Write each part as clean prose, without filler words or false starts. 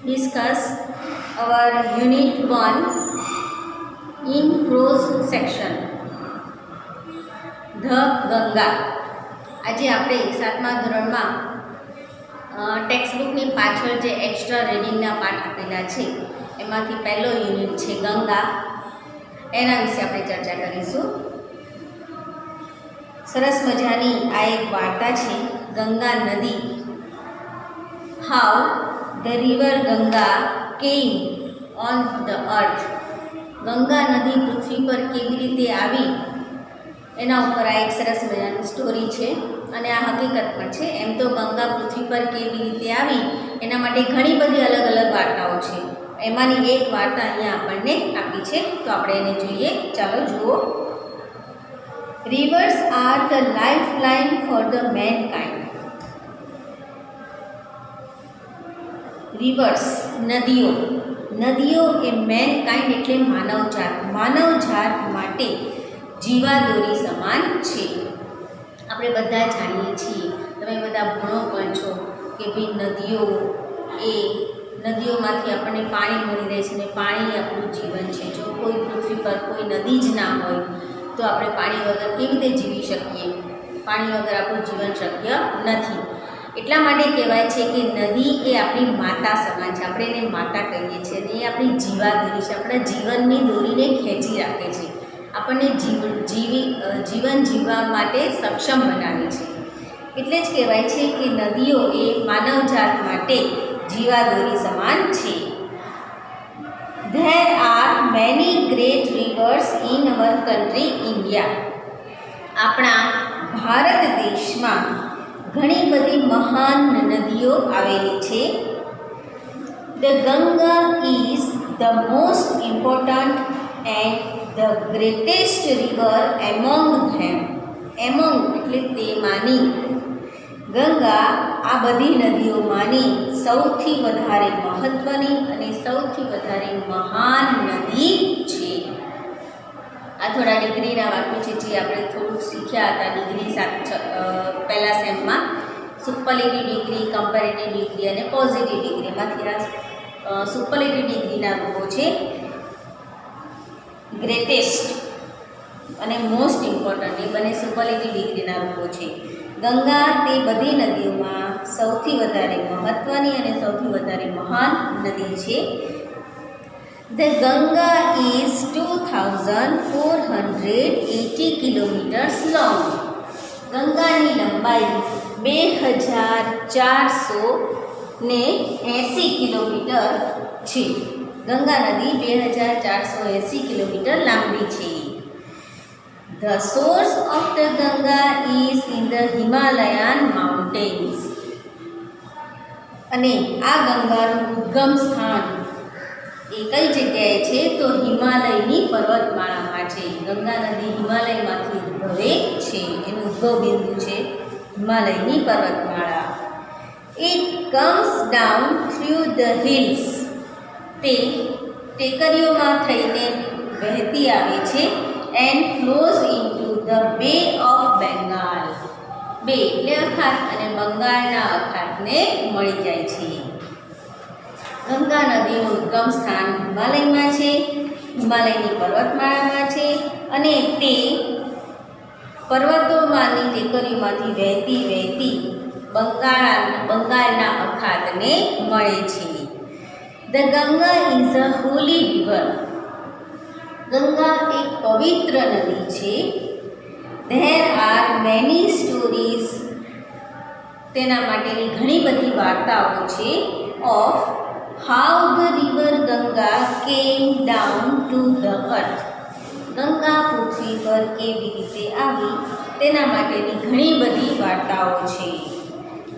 discuss our unit 1 in prose section. The Ganga. આજે આપણે 7મા ધોરણમાં ટેક્સ્ટબુકની પાછળ જે એક્સ્ટ્રા રીડિંગના પાઠ આપેલા છે એમાંથી પહેલો યુનિટ છે ગંગા. એના વિશે આપણે ચર્ચા કરીશું. સરસ મજાની આ એક વાર્તા છે, ગંગા નદી. હાઉ ધ રિવર ગંગા કેમ ઓન ધ અર્થ. ગંગા નદી પૃથ્વી પર કેવી રીતે આવી એના ઉપર આ એક સરસ મજાની સ્ટોરી છે અને આ હકીકત પણ છે. એમ તો ગંગા પૃથ્વી પર કેવી રીતે આવી એના માટે ઘણી બધી અલગ અલગ વાર્તાઓ છે. એમાંની એક વાર્તા અહીંયા આપણને આપી છે, તો આપણે એને જોઈએ. ચાલો જુઓ. Reverse are the life line for the mankind. Reverse નદીઓ. નદીઓ એ મેનકાઇન્ડ એટલે માનવજાત. માનવજાત માટે જીવાદોરી સમાન છે. આપણે બધા જાણીએ છીએ, તમે બધા ભણો પણ છો કે ભાઈ નદીઓમાંથી આપણને પાણી મળી રહે છે અને પાણી આપણું જીવન છે. જો કોઈ પૃથ્વી પર કોઈ નદી જ ના હોય તો આપણે પાણી વગર કેવી રીતે જીવી શકીએ? પાણી વગર આપણું જીવન શક્ય નથી. એટલા માટે કહેવાય છે કે નદી એ આપણી માતા સમાન છે. આપણે એને માતા કહીએ છીએ અને એ આપણી જીવાદોરી છે. આપણા જીવનની દોરીને ખેંચી રાખે છે, આપણને જીવન જીવવા માટે સક્ષમ બનાવે છે. એટલે જ કહેવાય છે કે નદીઓ એ માનવજાત માટે જીવાદોરી સમાન છે. There are many great rivers in our country India. આપણા ભારત દેશમાં ઘણી બધી મહાન નદીઓ આવેલી છે. The Ganga is the most important and the greatest river among them. Among એટલે તેમાંની. ગંગા આ બધી નદીઓમાંની સૌથી વધારે મહત્ત્વની અને સૌથી વધારે મહાન નદી છે. આ થોડા ડિગ્રીના વાક્યો છે જે આપણે થોડુંક શીખ્યા હતા ડિગ્રી પહેલા સેમમાં. સુપરલેટિવ ડિગ્રી, કમ્પેરેટિવ ડિગ્રી અને પોઝિટિવ ડિગ્રી. એમાંથી આ સુપરલેટિવ ડિગ્રીના રૂપો છે ગ્રેટેસ્ટ અને મોસ્ટ ઇમ્પોર્ટન્ટ. એ બંને સુપરલેટિવ ડિગ્રીના રૂપો છે. ગંગા તે બધી નદીઓમાં સૌથી વધારે મહત્ત્વની અને સૌથી વધારે મહાન નદી છે. The Ganga is 2480 kilometres long. ગંગાની લંબાઈ 2480 કિલોમીટર છે. ગંગા નદી 2480 કિલોમીટર લાંબી છે. The source of the Ganga is in the Himalayan mountains. અને આ ગંગાનું ઉદ્ગમ સ્થાન એ કઈ જગ્યાએ છે? તો હિમાલયની પર્વતમાળામાં છે. ગંગા નદી હિમાલયમાંથી ઉદ્ભવે છે. એનું ઉદ્ભવ બિંદુ છે હિમાલયની પર્વતમાળા. It comes down through the hills. તે ટેકરીઓમાં થઈને વહેતી આવે છે. And flows into the Bay of Bengal. બે એટલે અખાત અને બંગાળના અખાતને મળી જાય છે. ગંગા નદીનું ઉદ્ગમ સ્થાન હિમાલયમાં છે, હિમાલયની પર્વતમાળામાં છે અને તે પર્વતોમાંની ટેકરીઓમાંથી વહેતી વહેતી બંગાળના અખાતને મળે છે. The Ganga is a holy river. Ganga એક પવિત્ર નદી છે. There are many stories. તેના માટેની ઘણી બધી વાર્તાઓ છે. Of how the river Ganga came down to the earth. Ganga પૃથ્વી પર કેવી રીતે આવી તેના માટેની ઘણી બધી વાર્તાઓ છે.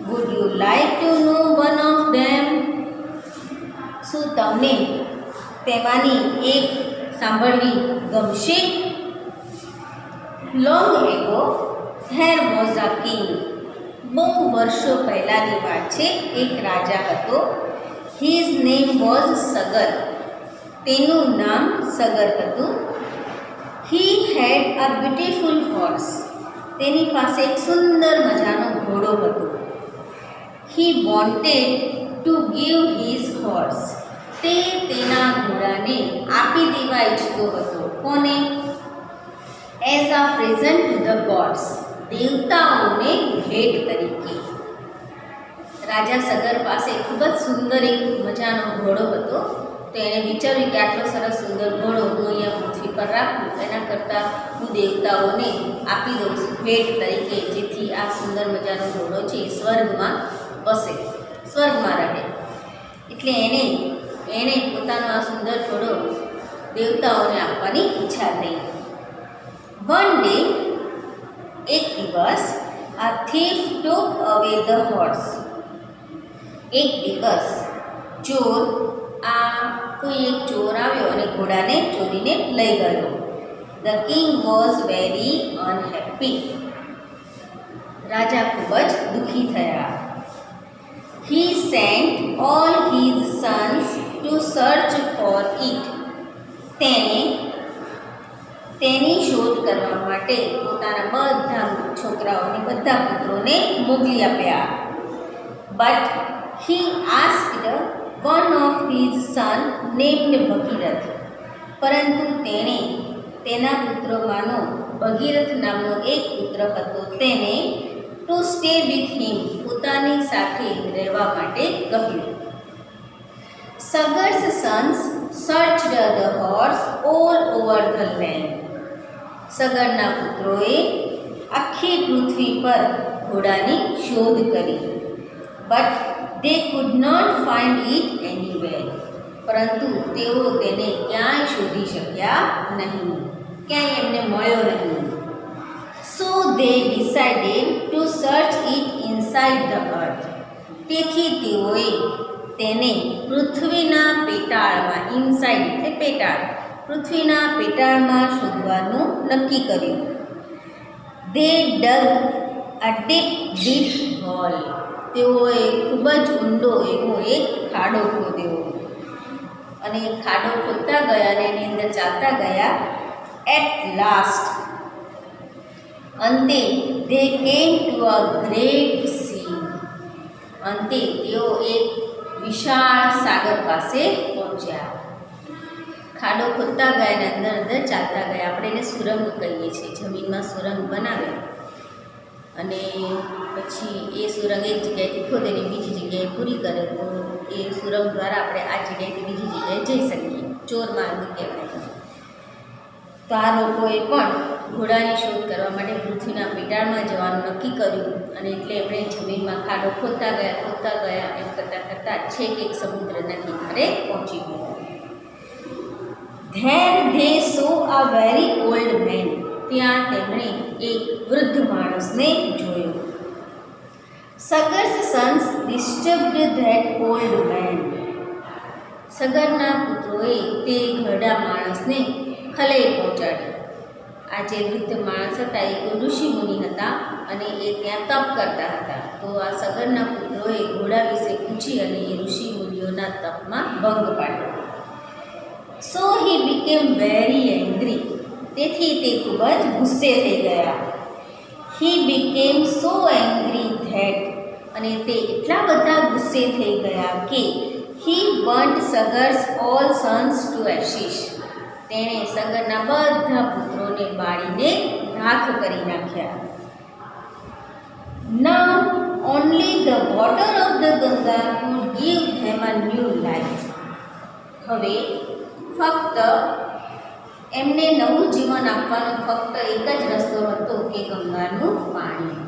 Would you like to know one of them? શું તમને તેમાંની એક સાંભળવી ગમશે? Long ago there was a king. બહુ વર્ષો પહેલાંની વાત છે. એક રાજા હતો. His name was Sagar. તેનું નામ સગર હતું. He had a beautiful horse. તેની પાસે એક સુંદર મજાનો ઘોડો હતો. He wanted to give his horse. તે તેના ઘોડાને આપી દેવા ઈચ્છતો હતો. કોને? As a present to the gods. દેવતાઓને ભેટ તરીકે. રાજા સગર પાસે ખૂબ જ સુંદર એક મજાનો ઘોડો હતો. તો એણે વિચાર્યું કે આટલો સરસ સુંદર ઘોડો હું અહીંયા પૃથ્વી પર રાખું, એના કરતાં હું દેવતાઓને આપી દઉં છું ભેટ તરીકે, જેથી આ સુંદર મજાનો ઘોડો છે એ સ્વર્ગમાં વસે, સ્વર્ગમાં રહે. એટલે એણે પોતાનો આ સુંદર ઘોડો દેવતાઓને આપવાની ઈચ્છા થઈ. વન ડે, એક દિવસ, આ thief took away the horse. એક દિવસ કોઈ એક ચોર આવ્યો અને ઘોડાને ચોરીને લઈ ગયો. The king was very unhappy. રાજા ખૂબ જ દુઃખી થયા. He sent all his sons to search for it. તેની શોધ કરવા માટે પોતાના બધા છોકરાઓને, બધા પુત્રોને મોકલી આપ્યા. But he asked one of his son named ભગીરથ. પરંતુ તેણે તેના પુત્રોમાંનો ભગીરથ નામનો એક પુત્ર હતો, તેને ટુ સ્ટે વિથ હિમ, પોતાની સાથે રહેવા માટે કહ્યું. Sagar's sons searched the horse all over the land. સગરના પુત્રોએ આખી પૃથ્વી પર ઘોડાની શોધ કરી. But they could not find it anywhere. પરંતુ તેઓ તેને ક્યાંય શોધી શક્યા નહીં, ક્યાંય એમને મળ્યો નહીં. So they decided to search it inside the earth. તેથી તેઓએ તેને પૃથ્વીના પેટાળમાં, ઇનસાઇડ એટલે પેટાળ, પૃથ્વીના પેટાળમાં શોધવાનું નક્કી કર્યું. They dug a deep hole. તેઓએ ખૂબ જ ઊંડો એવો એક ખાડો ખોદ્યો અને એ ખાડો ખોદતા ગયા અને એની અંદર ચાલતા ગયા. એટ લાસ્ટ, અંતે, they came to a great sea. અંતે તેઓ એક વિશાળ સાગર પાસે પહોંચ્યા. ખાડો ખોદતા ગયા અને અંદર ચાલતા ગયા. આપણે એને સુરંગ કહીએ છીએ. જમીનમાં સુરંગ બનાવે અને પછી એ સુરંગ એક જગ્યાએથી ખોદે ને બીજી જગ્યાએ પૂરી કરે, તો એ સુરંગ દ્વારા આપણે આ જગ્યાએથી બીજી જગ્યાએ જઈ શકીએ. ચોર માર્ગ કહેવાય. તો આ લોકોએ પણ ઘોડાની શોધ કરવા માટે પૃથ્વીના પેટાળમાં જવાનું નક્કી કર્યું અને એટલે એમણે જમીનમાં ખાડો ખોદતા ગયા એમ કરતાં છેક એક સમુદ્રના કિનારે પહોંચી ગયા. There they saw a very old man. ત્યાં તેમણે એક વૃદ્ધ માણસને જોયો. Sagar's sons disturbed that old man. સગરના પુત્રોએ તે ઘરડા માણસને ખલેલ પહોંચાડી. આ જે વૃદ્ધ માણસ હતા એ કોઈ ઋષિ મુનિ હતા અને એ ત્યાં તપ કરતા હતા. તો આ સગરના પુત્રોએ ઘોડા વિશે પૂછી અને એ ઋષિ મુનિઓના તપમાં ભંગ પાડ્યો. So he became very angry. તેથી તે ખૂબ જ ગુસ્સે થઈ ગયા. He became so angry that, અને તે એટલા બધા ગુસ્સે થઈ ગયા કે he burnt Sagar's all sons to ashes. તેણે સગરના બધા પુત્રોને બાળીને રાખ કરી નાખ્યા. Now only the water of the Ganga could give them a new life. હવે ફક્ત એમને નવું જીવન આપવાનો ફક્ત એક જ રસ્તો હતો કે ગંગાનું પાણી.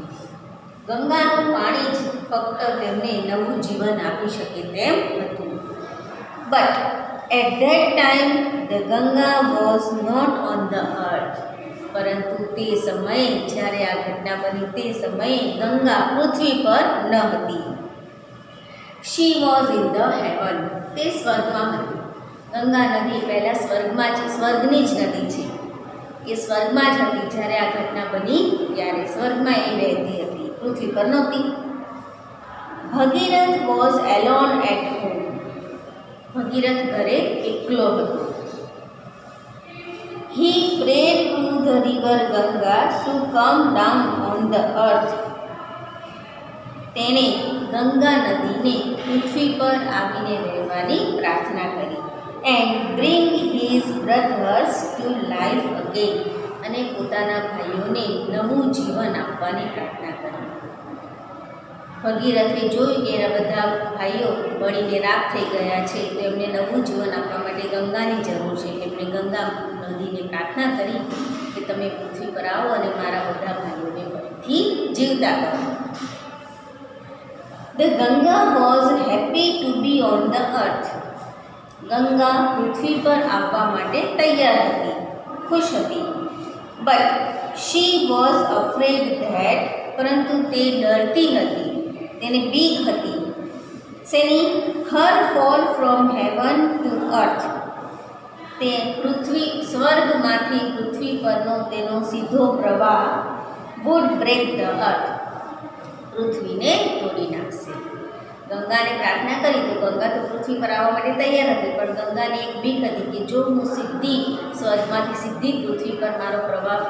ગંગાનું પાણી જ ફક્ત તેમને નવું જીવન આપી શકે તેમ હતું. But at that time the Ganga was not on the earth. પરંતુ તે સમયે, જ્યારે આ ઘટના બની તે સમયે ગંગા પૃથ્વી પર ન હતી. She was in the heaven. તે સ્વર્ગમાં હતી. ગંગા નદી પહેલાં સ્વર્ગમાં છે, સ્વર્ગની જ નદી છે. એ સ્વર્ગમાં જ હતી જ્યારે આ ઘટના બની ત્યારે સ્વર્ગમાં એ વહેતી હતી, પૃથ્વી પર નહોતી. Bhagirath was alone at home. Bhagirath ઘરે એકલો હતો. He prayed to the river Ganga to come down on the earth. તેણે ગંગા નદીને પૃથ્વી પર આવીને રહેવાની પ્રાર્થના કરી. And bring his brothers to life again, અને પોતાના ભાઈઓને નવું જીવન આપવાની પ્રાર્થના કરી. ભગીરથે જોયું કે એના બધા ભાઈઓ બળીને રાખ થઈ ગયા છે, તો એમને નવું જીવન આપવા માટે ગંગાની જરૂર છે. એમણે ગંગા નદીને પ્રાર્થના કરી કે તમે પૃથ્વી પર આવો અને મારા બધા ભાઈઓને ફરીથી જીવતા કરો. The Ganga was happy to be on the earth. ગંગા પૃથ્વી પર આવવા માટે તૈયાર હતી, ખુશ હતી. But she was afraid that, પરંતુ તે ડરતી હતી, તેને બીક હતી. શેની? Her fall from heaven to earth, તે સ્વર્ગમાંથી પૃથ્વી પરનો તેનો સીધો પ્રવાહ વુડ બ્રેક ધ અર્થ, પૃથ્વીને તોડી નાખશે. ગંગાને પ્રાર્થના કરી તો ગંગા તો પૃથ્વી પર આવવા માટે તૈયાર હતી, પણ ગંગાને એક બીક હતી કે જો હું સ્વર્ગમાંથી સીધી પૃથ્વી પર મારો પ્રવાહ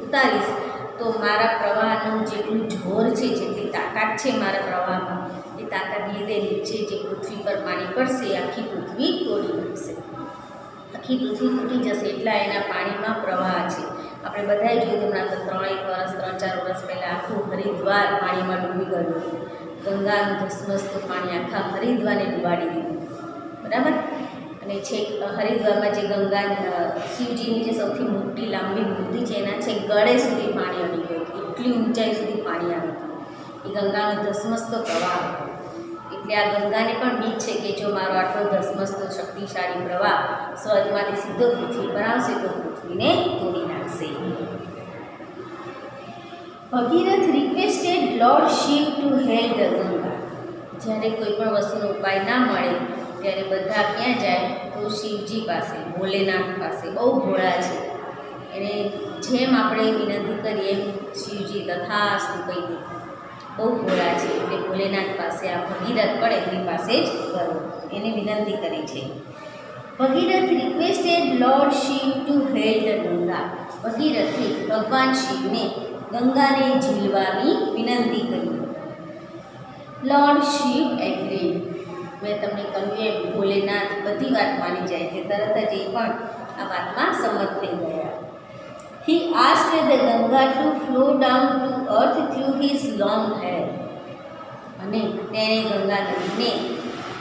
ઉતારીશ તો મારા પ્રવાહનું જેટલું જોર છે, જેટલી તાકાત છે મારા પ્રવાહમાં, એ તાકાત લીધે નીચે જે પૃથ્વી પર પાણી પડશે આખી પૃથ્વી તોડી નાખશે, આખી પૃથ્વી તૂટી જશે. એટલા એના પાણીમાં પ્રવાહ છે. આપણે બધાએ જોયું હમણાં તો 3-4 વર્ષ પહેલાં આખું હરિદ્વાર પાણીમાં ડૂબી ગયું હતું. ગંગાનું ધસમસતું પાણી આખા હરિદ્વારને ડૂબાડી દીધું, બરાબર. અને છેક હરિદ્વારમાં જે શિવજીની જે સૌથી મોટી લાંબી મૂર્તિ છે એના છેક ગળે સુધી પાણી આવી ગયું હતું, એટલી ઊંચાઈ સુધી પાણી આવ્યું હતું. એ ગંગાનો ધસમસતો પ્રવાહ હતો. એટલે આ ગંગાને પણ બીક છે કે જો મારો આટલો ધસમસતો શક્તિશાળી પ્રવાહ સ્વર્ગમાંથી સીધો પૃથ્વી પર આવશે તો પૃથ્વીને તોડી નાખશે. Bhagirath requested lord Shiva to help the Ganga. જ્યારે કોઈ પણ વસ્તુનો ઉપાય ના મળે ત્યારે બધા ક્યાં જાય? તો શિવજી પાસે, ભોલેનાથ પાસે. બહુ ભોળા છે, એને જેમ આપણે વિનંતી કરીએ એમ શિવજી તથાસ્તુ કહી દે. બહુ ભોળા છે એટલે ભોલેનાથ પાસે આ ભગીરથ પડે એની પાસે જ કરો, એને વિનંતી કરી છે. Bhagirath requested lord Shiva to help the Ganga. ભગીરથે ભગવાન શિવને ગંગાને ઝીલવાની વિનંતી કરી. Lord Shiva agreed. મેં તમને કહ્યું એમ ભોલેનાથ બધી વાત માની જાય છે, તરત જ એ પણ આ વાતમાં સંમત થઈ ગયા. He asked the Ganga to flow down to earth through his long hair. અને તેણે ગંગા નદીને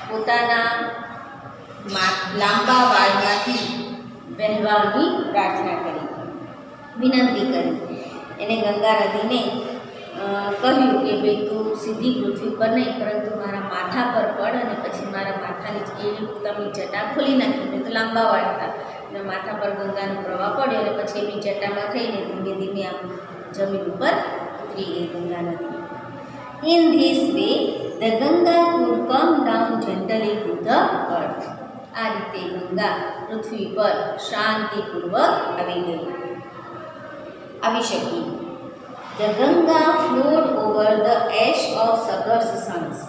પોતાના લાંબા વાળમાંથી વહેવાની પ્રાર્થના કરી, વિનંતી કરી. એને ગંગા નદીને કહ્યું કે ભાઈ તું સીધી પૃથ્વી પર નહીં પરંતુ મારા માથા પર પડ, અને પછી મારા માથાની એવી પોતાની જટા ખોલી નાખી. મેં તો લાંબા વાળ હતા અને માથા પર ગંગાનો પ્રવાહ પડ્યો અને પછી એની જટામાં થઈને ધીમે ધીમે આમ જમીન ઉપર ઉતરી ગઈ ગંગા નદી. In this way the Ganga could come down gently to the earth. આ રીતે ગંગા પૃથ્વી પર શાંતિપૂર્વક આવી શકી. The Ganga flowed over the ash of Sagar's sons.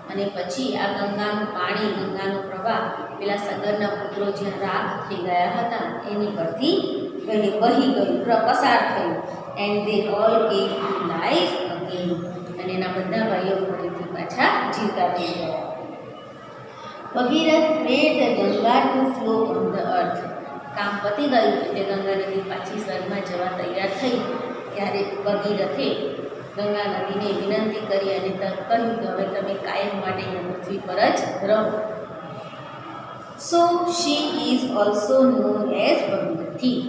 અને પછી આ ગંગાનું પાણી, ગંગાનો પ્રવાહ પેલા સગરના પુત્રો જ્યાં રાખ થઈ ગયા હતા એની પરથી વહી ગયું, પસાર થયું. And they all came to life again. અને એના બધા ભાઈઓ ફરીથી પાછા જીવતા થઈ ગયા. Bhagirath prayed the Ganga to flow on the earth. કામ પતી ગયું એટલે ગંગા નદી પાછી સ્વર્ગમાં જવા તૈયાર થઈ. ત્યારે ભગીરથે ગંગા નદીને વિનંતી કરી અને કહ્યું કે હવે તમે કાયમ માટે પૃથ્વી પર જ રહો. So she is also known as Bhagirathi.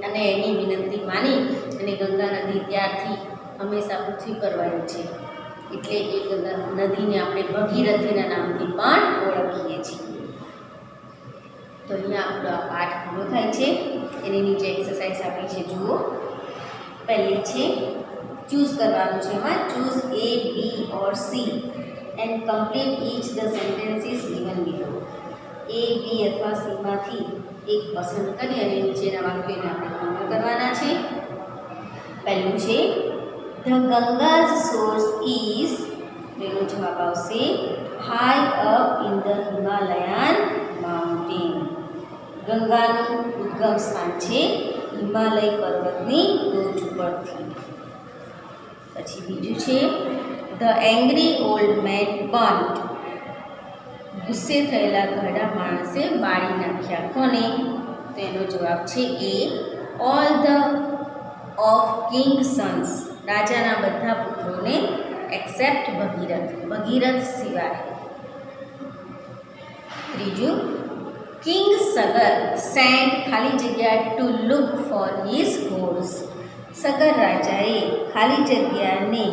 અને એની વિનંતી માની અને ગંગા નદી ત્યારથી હંમેશા પૃથ્વી પર વહે છે, એટલે એ ગંગા નદીને આપણે ભગીરથીના નામથી પણ ઓળખીએ છીએ. તો અહીંયા આપણો આ પાઠ પૂરો થાય છે. એની નીચે એક્સરસાઇઝ આપી છે, જુઓ. પહેલી છે ચૂઝ કરવાનું છે. એમાં choose A, B or C and complete each the sentences given below. A, B અથવા C માંથી એક પસંદ કરી અને નીચેના વાક્યોને આપણે પૂર્ણ કરવાના છે. પહેલું છે ધ ગંગાઝ સોર્સ ઇઝ. એનો જવાબ આવશે high up in the Himalayan mountain. ગંગાનું ઉદ્ગમ સ્થાન છે હિમાલય પર્વતની ટોચ ઉપરથી. પછી બીજું છે the angry old man burnt. ગુસ્સે થયેલા ઘરડા માણસે બાળી નાખ્યા. કોને? તો એનો જવાબ છે A. All the of king sons. રાજાના બધા પુત્રોને એક્સેપ્ટ ભગીરથ. ભગીરથ સિવાય. ત્રીજું, કિંગ સગર સેન્ટ ખાલી જગ્યા to look for his horse. Sagar રાજાએ ખાલી જગ્યાને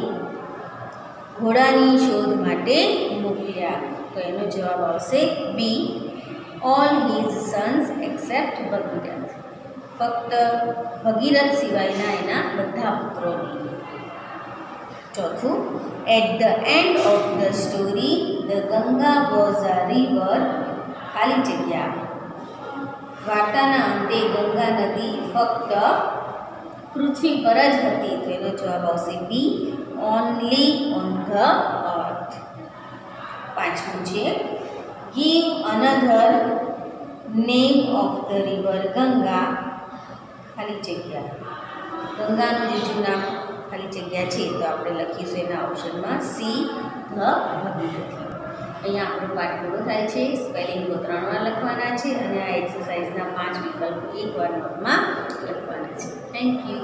ઘોડાની શોધ માટે મોકલ્યા. તો એનો જવાબ આવશે B. All his sons except Bhagirath. ફક્ત ભગીરથ સિવાયના એના બધા પુત્રોને. ચોથું, at the end of the story the Ganga was a river ખાલી જગ્યા. વાર્તાના અંતે ગંગા નદી ફક્ત પૃથ્વી પર જ હતી. તો એનો જવાબ આવશે B. Only on the earth. પાંચમું છે, give another name of the river Ganga ખાલી જગ્યા. ગંગાનું બીજું નામ ખાલી જગ્યા છે તો આપણે લખીશું એના ઓપ્શનમાં સી, ધ ભગીરથી. અહીંયા આપણો પાઠ પૂરો થાય છે. સ્પેલિંગો 3 વાર લખવાના છે અને આ એક્સરસાઇઝના 5 વિકલ્પો એકવાર નોટમાં લખવાના છે. Thank you.